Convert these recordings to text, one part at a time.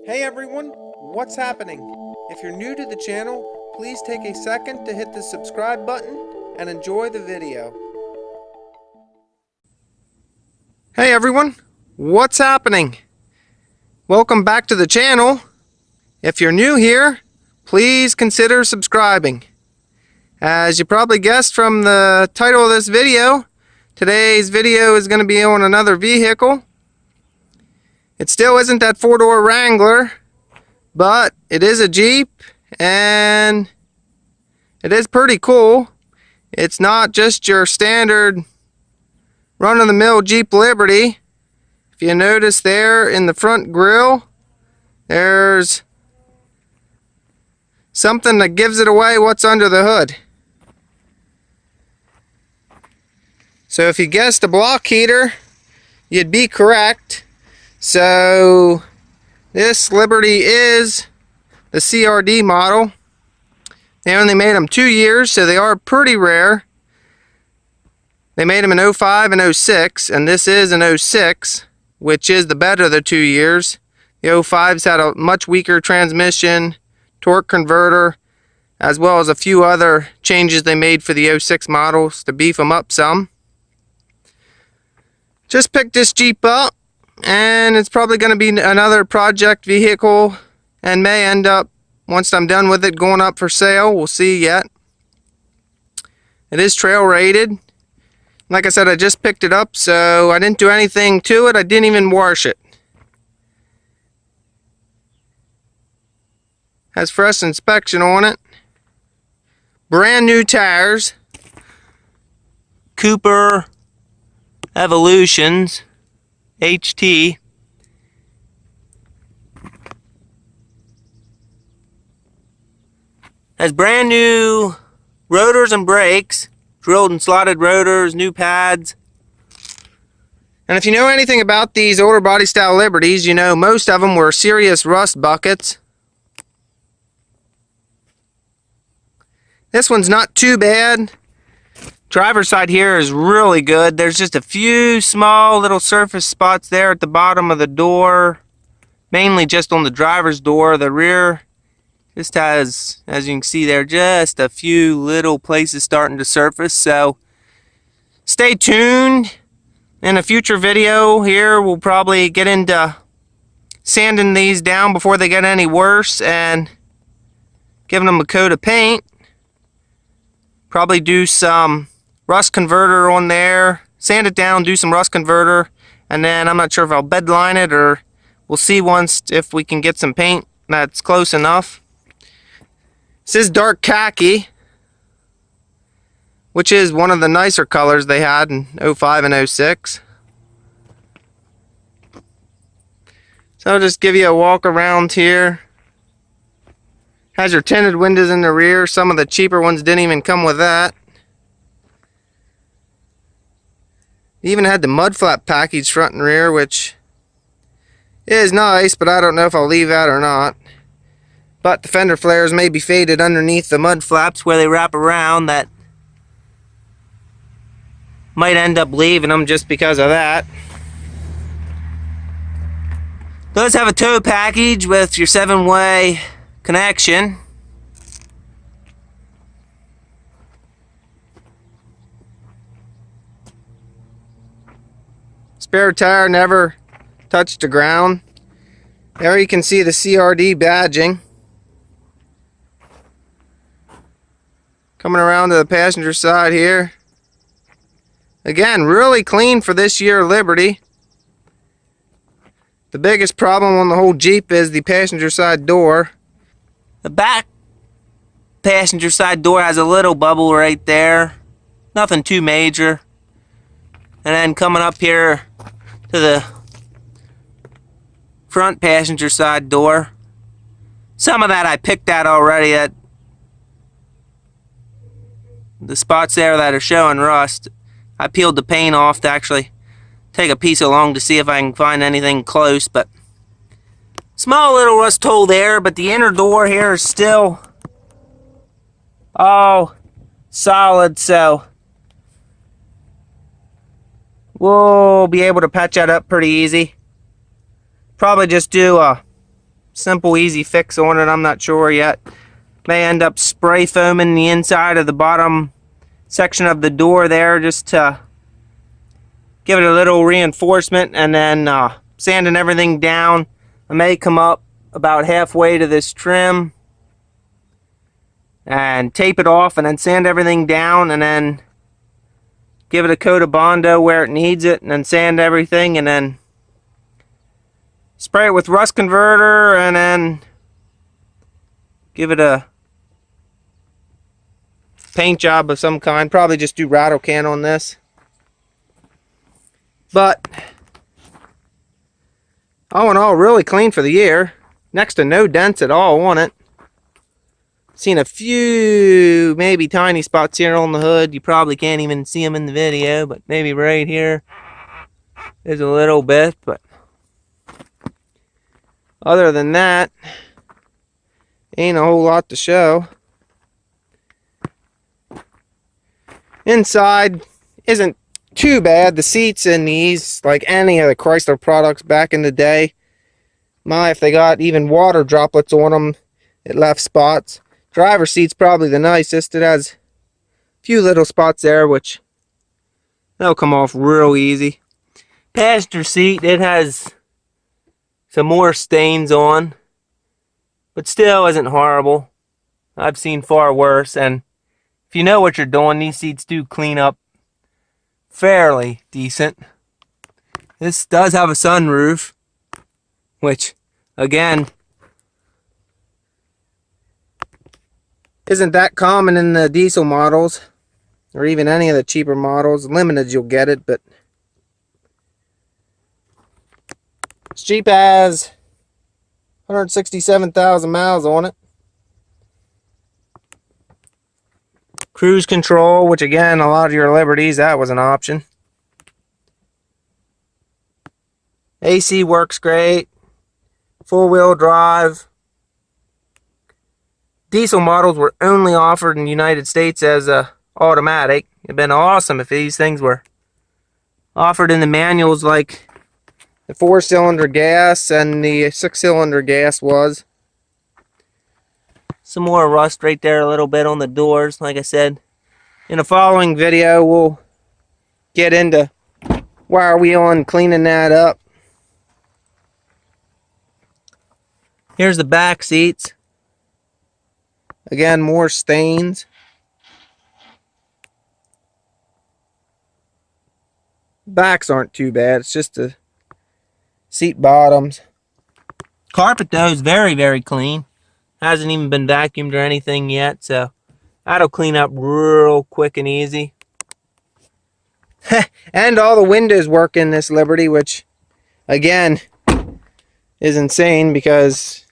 Hey everyone, what's happening? If you're new to the channel, please take a second to hit the subscribe button and enjoy the video. Hey everyone, what's happening? Welcome back to the channel. If you're new here, please consider subscribing. As you probably guessed from the title of this video, today's video is going to be on another vehicle. It still isn't that four-door Wrangler, but it is a Jeep, and it is pretty cool. It's not just your standard run-of-the-mill Jeep Liberty. If you notice there in the front grille, there's something that gives it away what's under the hood. So if you guessed a block heater, you'd be correct. So this Liberty is the CRD model. They only made them 2 years, so they are pretty rare. They made them in 05 and 06, and this is an 06, which is the better of the 2 years. The 05's had a much weaker transmission, torque converter, as well as a few other changes they made for the 06 models to beef them up some. Just picked this Jeep up, and it's probably going to be another project vehicle and may end up, once I'm done with it, going up for sale. We'll see yet. It is trail rated. Like I said, I just picked it up, so I didn't do anything to it. I didn't even wash it. Has fresh inspection on it. Brand new tires. Cooper Evolutions HT. Has brand new rotors and brakes, drilled and slotted rotors, new pads. And if you know anything about these older body style Liberties, you know most of them were serious rust buckets. This one's not too bad. Driver's side here is really good. There's just a few small little surface spots there at the bottom of the door, mainly just on the driver's door. The rear just has, as you can see there, just a few little places starting to surface. So stay tuned. In a future video here, we'll probably get into sanding these down before they get any worse and giving them a coat of paint. Probably do some rust converter on there, sand it down, do some rust converter, and then I'm not sure if I'll bed line it, or we'll see once if we can get some paint that's close enough. This is dark khaki, which is one of the nicer colors they had in 05 and 06. So I'll just give you a walk around here. Has your tinted windows in the rear. Some of the cheaper ones didn't even come with that. Even had the mud flap package front and rear, which is nice, but I don't know if I'll leave that or not. But the fender flares may be faded underneath the mud flaps where they wrap around. That might end up leaving them just because of that. Does have a tow package with your 7-way connection. Spare tire never touched the ground. There you can see the CRD badging. Coming around to the passenger side here. Again, really clean for this year Liberty. The biggest problem on the whole Jeep is the passenger side door. The back passenger side door has a little bubble right there. Nothing too major. And then coming up here to the front passenger side door. Some of that I picked out already. That the spots there that are showing rust, I peeled the paint off to actually take a piece along to see if I can find anything close. But small little rust hole there, but the inner door here is still all solid, so we'll be able to patch that up pretty easy. Probably just do a simple, easy fix on it. I'm not sure yet. May end up spray foaming the inside of the bottom section of the door there just to give it a little reinforcement, and then sanding everything down. I may come up about halfway to this trim and tape it off and then sand everything down, and then give it a coat of Bondo where it needs it, and then sand everything, and then spray it with rust converter, and then give it a paint job of some kind. Probably just do rattle can on this. But all in all, really clean for the year. Next to no dents at all on it. Seen a few maybe tiny spots here on the hood. You probably can't even see them in the video, but maybe right here there's a little bit. But other than that, ain't a whole lot to show. Inside isn't too bad. The seats in these, like any of the Chrysler products back in the day, if they got even water droplets on them, it left spots. Driver's seat's probably the nicest. It has a few little spots there, which they'll come off real easy. Passenger seat, it has some more stains on, but still isn't horrible. I've seen far worse, and if you know what you're doing, these seats do clean up fairly decent. This does have a sunroof, which again isn't that common in the diesel models or even any of the cheaper models. Limited you'll get it, but this Jeep has 167,000 miles on it. Cruise control, which again, a lot of your Liberties, that was an option. AC works great. Four-wheel drive. Diesel models were only offered in the United States as a automatic. It'd been awesome if these things were offered in the manuals like the 4-cylinder gas and the 6-cylinder gas was. Some more rust right there a little bit on the doors. Like I said, in a following video we'll get into why are we on cleaning that up. Here's the back seats. Again, more stains. Backs aren't too bad. It's just the seat bottoms. Carpet though is very, very clean. Hasn't even been vacuumed or anything yet, so that'll clean up real quick and easy. And all the windows work in this Liberty, which again is insane, because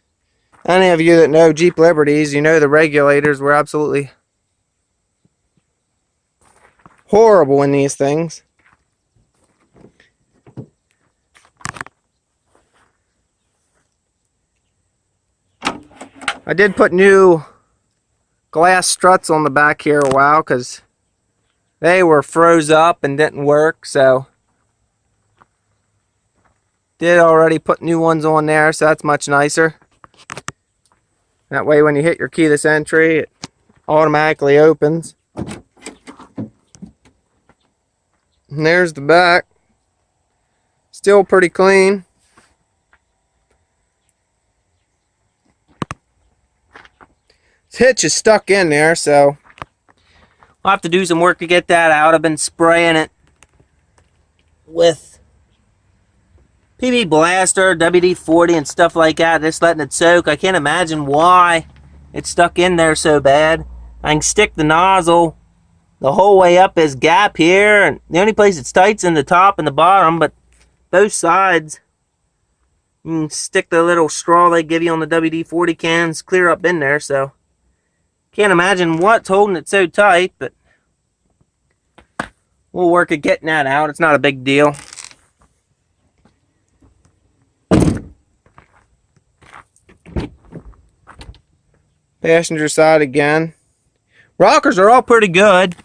any of you that know Jeep Liberties, you know the regulators were absolutely horrible in these things. I did put new glass struts on the back here a while because they were froze up and didn't work, so did already put new ones on there, so that's much nicer. That way when you hit your keyless entry, it automatically opens. And there's the back. Still pretty clean. This hitch is stuck in there, so I'll have to do some work to get that out. I've been spraying it with PB Blaster, WD-40 and stuff like that, just letting it soak. I can't imagine why it's stuck in there so bad. I can stick the nozzle the whole way up this gap here, and the only place it's tight's in the top and the bottom, but both sides you can stick the little straw they give you on the WD-40 cans clear up in there, so can't imagine what's holding it so tight, but we'll work at getting that out. It's not a big deal. Passenger side again. Rockers are all pretty good.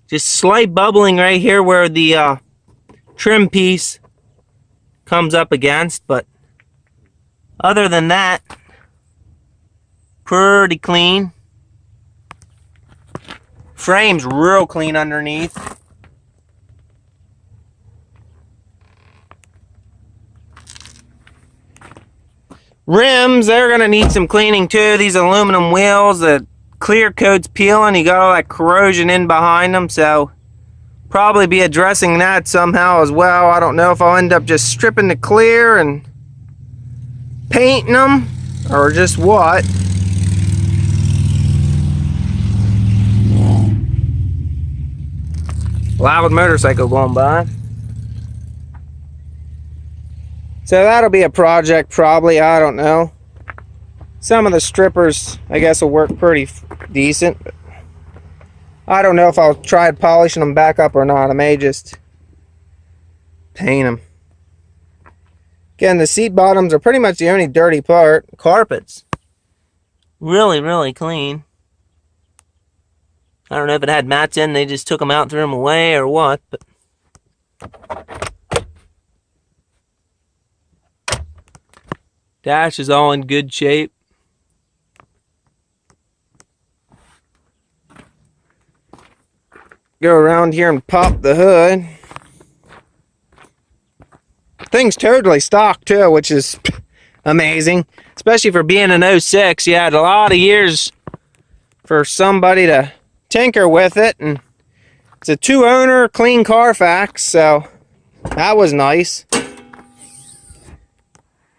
Just slight bubbling right here where the trim piece comes up against, but Other than that, pretty clean. Frame's real clean underneath. Rims, they're gonna need some cleaning too. These aluminum wheels, the clear coat's peeling. You got all that corrosion in behind them, so probably be addressing that somehow as well. I don't know if I'll end up just stripping the clear and painting them or just what. Loud motorcycle going by. So that'll be a project probably, I don't know. Some of the strippers I guess will work pretty decent, but I don't know if I'll try polishing them back up or not. I may just paint them. Again, the seat bottoms are pretty much the only dirty part. Carpets, really, really clean. I don't know if it had mats in, they just took them out and threw them away or what, but dash is all in good shape. Go around here and pop the hood. Thing's totally stock too, which is amazing. Especially for being an 06. You had a lot of years for somebody to tinker with it. And it's a 2-owner clean Carfax, so that was nice.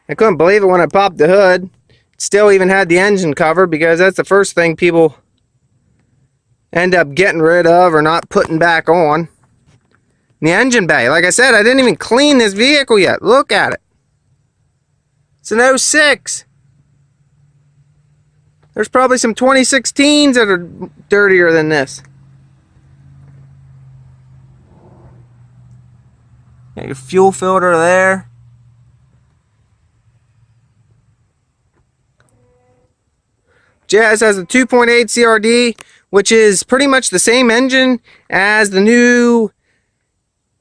I couldn't believe it when I popped the hood. It still even had the engine covered, because that's the first thing people end up getting rid of or not putting back on. The engine bay. Like I said, I didn't even clean this vehicle yet. Look at it. It's an 06. There's probably some 2016s that are dirtier than this. Got your fuel filter there. Jazz has a 2.8 CRD, which is pretty much the same engine as the new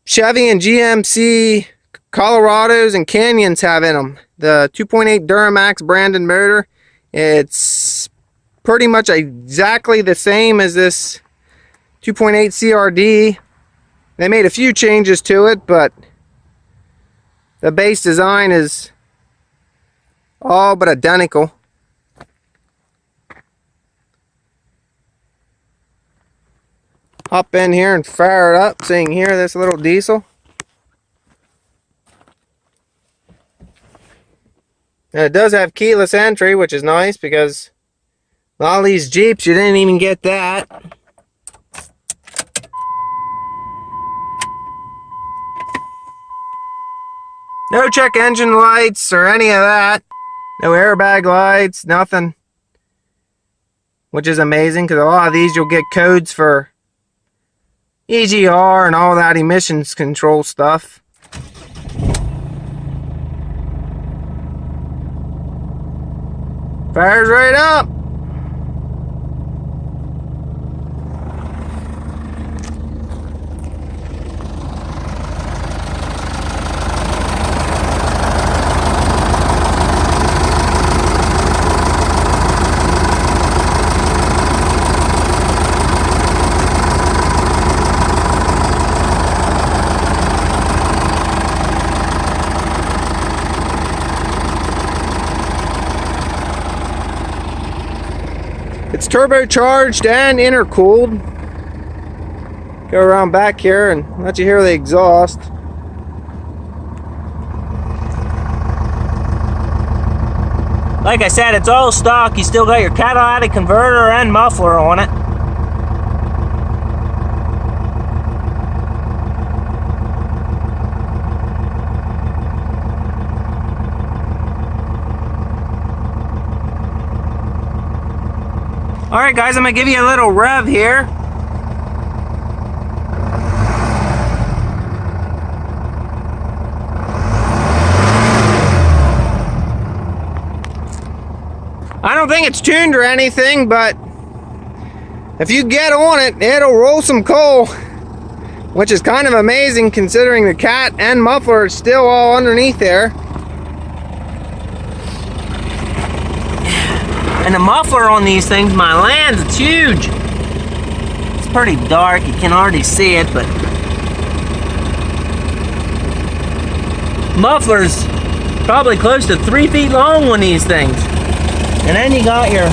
Chevy and GMC Colorados and Canyons have in them. The 2.8 Duramax branded motor. It's pretty much exactly the same as this 2.8 CRD. They made a few changes to it, but the base design is all but identical. Hop in here and fire it up so you can hear this little diesel. Now it does have keyless entry, which is nice, because a lot of these Jeeps you didn't even get that. No check engine lights or any of that. No airbag lights, nothing. Which is amazing, because a lot of these you'll get codes for EGR and all that emissions control stuff. Fires right up. It's turbocharged and intercooled. Go around back here and let you hear the exhaust. Like I said, it's all stock. You still got your catalytic converter and muffler on it. Alright guys, I'm going to give you a little rev here. I don't think it's tuned or anything, but if you get on it, it'll roll some coal, which is kind of amazing considering the cat and muffler is still all underneath there. And the muffler on these things, my lands, it's huge. It's pretty dark, you can hardly see it, but muffler's probably close to 3 feet long on these things. And then you got your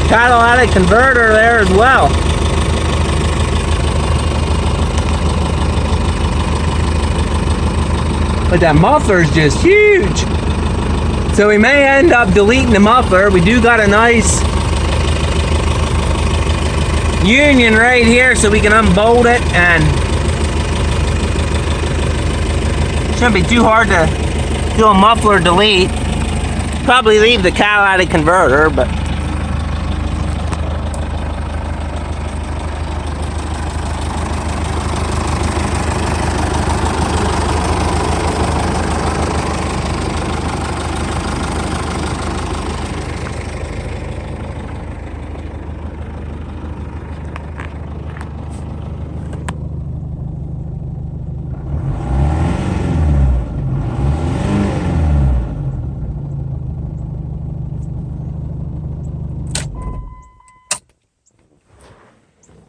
catalytic converter there as well. But that muffler is just huge. So we may end up deleting the muffler. We do got a nice union right here so we can unbolt it, and shouldn't be too hard to do a muffler delete. Probably leave the catalytic converter, but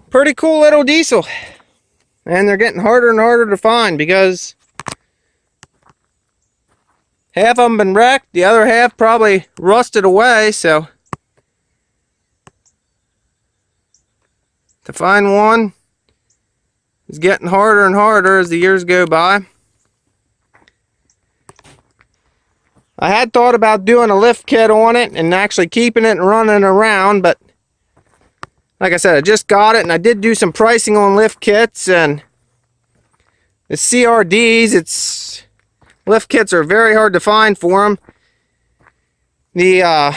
pretty cool little diesel. And they're getting harder and harder to find because half of them been wrecked, the other half probably rusted away, so to find one is getting harder and harder as the years go by. I had thought about doing a lift kit on it and actually keeping it and running around, but like I said, I just got it, and I did do some pricing on lift kits, and the CRDs, lift kits are very hard to find for them. The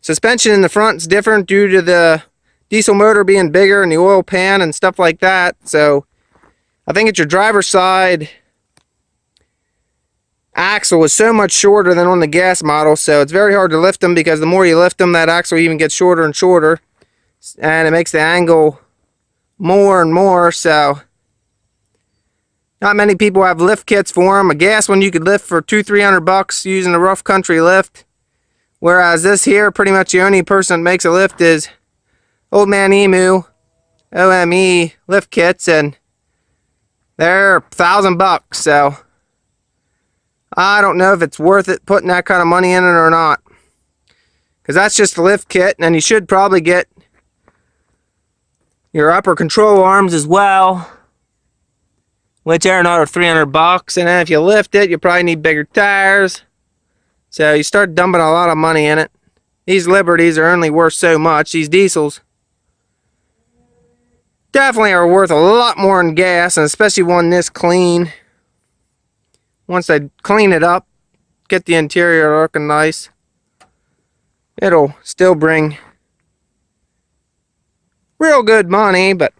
suspension in the front is different due to the diesel motor being bigger and the oil pan and stuff like that. So I think at your driver's side axle is so much shorter than on the gas model, so it's very hard to lift them, because the more you lift them, that axle even gets shorter and shorter, and it makes the angle more and more. So not many people have lift kits for them. A gas one you could lift for $200-300 using a rough country lift, whereas this here, pretty much the only person that makes a lift is Old Man Emu OME lift kits, and they're $1,000. So I don't know if it's worth it putting that kind of money in it or not, because that's just a lift kit. And then you should probably get your upper control arms as well, which are another $300. And then if you lift it, you probably need bigger tires. So you start dumping a lot of money in it. These Liberties are only worth so much. These diesels definitely are worth a lot more in gas, and especially one this clean. Once they clean it up, get the interior looking nice, it'll still bring real good money, but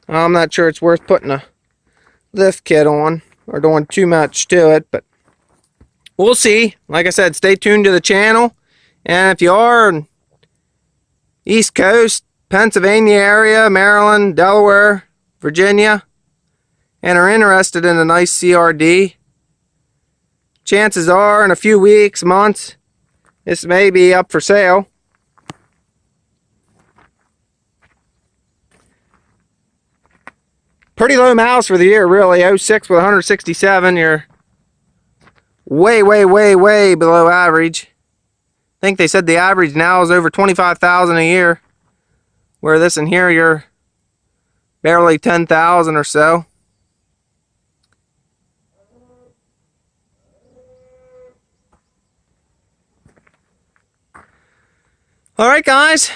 I'm not sure it's worth putting a lift kit on or doing too much to it, but we'll see. Like I said, stay tuned to the channel, and if you are in East Coast, Pennsylvania area, Maryland, Delaware, Virginia, and are interested in a nice CRD, chances are in a few weeks, months, this may be up for sale. Pretty low miles for the year, really. 06 with 167, you're way below average. I think they said the average now is over 25,000 a year, where this in here you're barely 10,000 or so. Alright guys,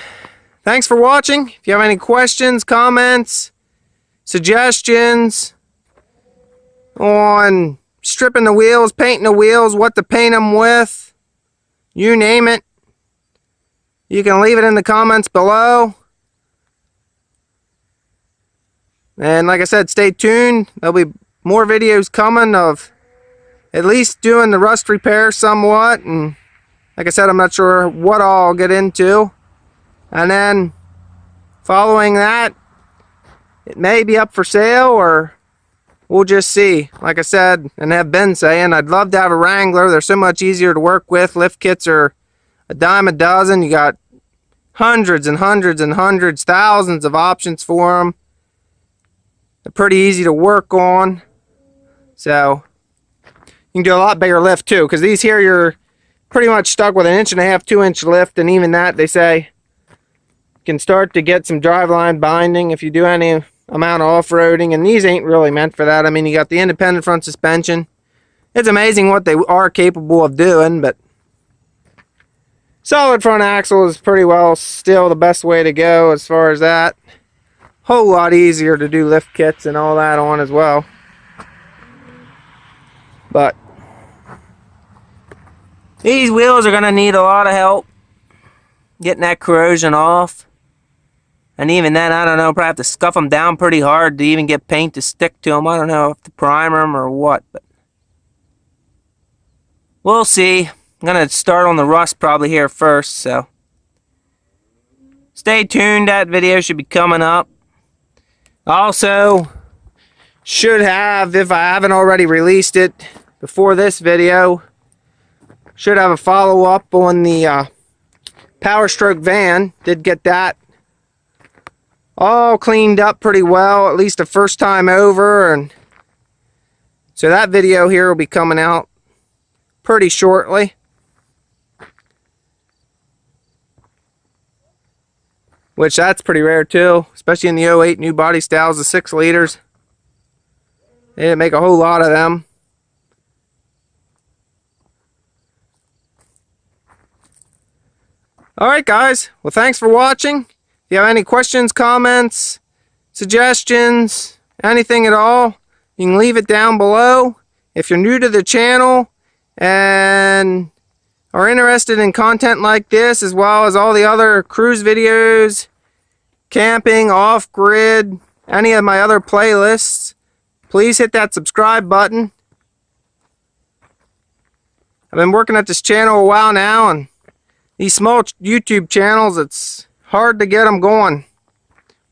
thanks for watching. If you have any questions, comments, suggestions on stripping the wheels, painting the wheels, what to paint them with, you name it, you can leave it in the comments below. And like I said, stay tuned. There'll be more videos coming of at least doing the rust repair somewhat, and like I said, I'm not sure what I'll get into. And then following that, it may be up for sale, or we'll just see. Like I said, and have been saying, I'd love to have a Wrangler. They're so much easier to work with. Lift kits are a dime a dozen. You got hundreds and hundreds and hundreds, thousands of options for them. They're pretty easy to work on. So you can do a lot bigger lift too, because these here you're pretty much stuck with an 1.5 to 2-inch lift, and even that, they say, can start to get some driveline binding if you do any amount of off-roading, and these ain't really meant for that. I mean, you got the independent front suspension. It's amazing what they are capable of doing, but solid front axle is pretty well still the best way to go as far as that. Whole lot easier to do lift kits and all that on as well. But these wheels are going to need a lot of help getting that corrosion off. And even then, I don't know, probably have to scuff them down pretty hard to even get paint to stick to them. I don't know if to primer them or what, but we'll see. I'm going to start on the rust probably here first, so stay tuned. That video should be coming up. Also, should have, if I haven't already released it before this video, should have a follow-up on the Power Stroke van. Did get that all cleaned up pretty well, at least the first time over, and so that video here will be coming out pretty shortly. Which that's pretty rare too, especially in the 08 new body styles, the 6 liters. They didn't make a whole lot of them. Alright guys, well thanks for watching. If you have any questions, comments, suggestions, anything at all, you can leave it down below. If you're new to the channel and are interested in content like this, as well as all the other cruise videos, camping, off-grid, any of my other playlists, please hit that subscribe button. I've been working at this channel a while now, and these small YouTube channels, it's hard to get them going.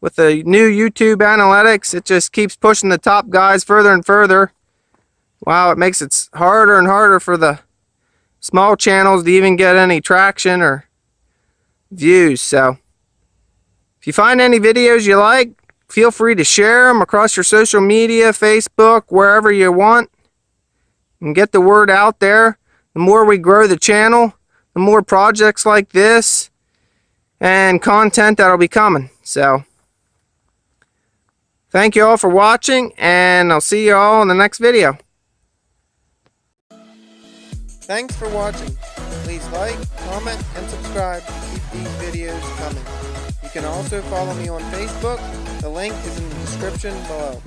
With the new YouTube analytics, it just keeps pushing the top guys further and further. Wow, it makes it harder and harder for the small channels to even get any traction or views. So if you find any videos you like, feel free to share them across your social media, Facebook, wherever you want, and get the word out there. The more we grow the channel, the more projects like this and content that'll be coming. So thank you all for watching, and I'll see you all in the next video. Thanks for watching. Please like, comment, and subscribe to keep these videos coming. You can also follow me on Facebook. The link is in the description below.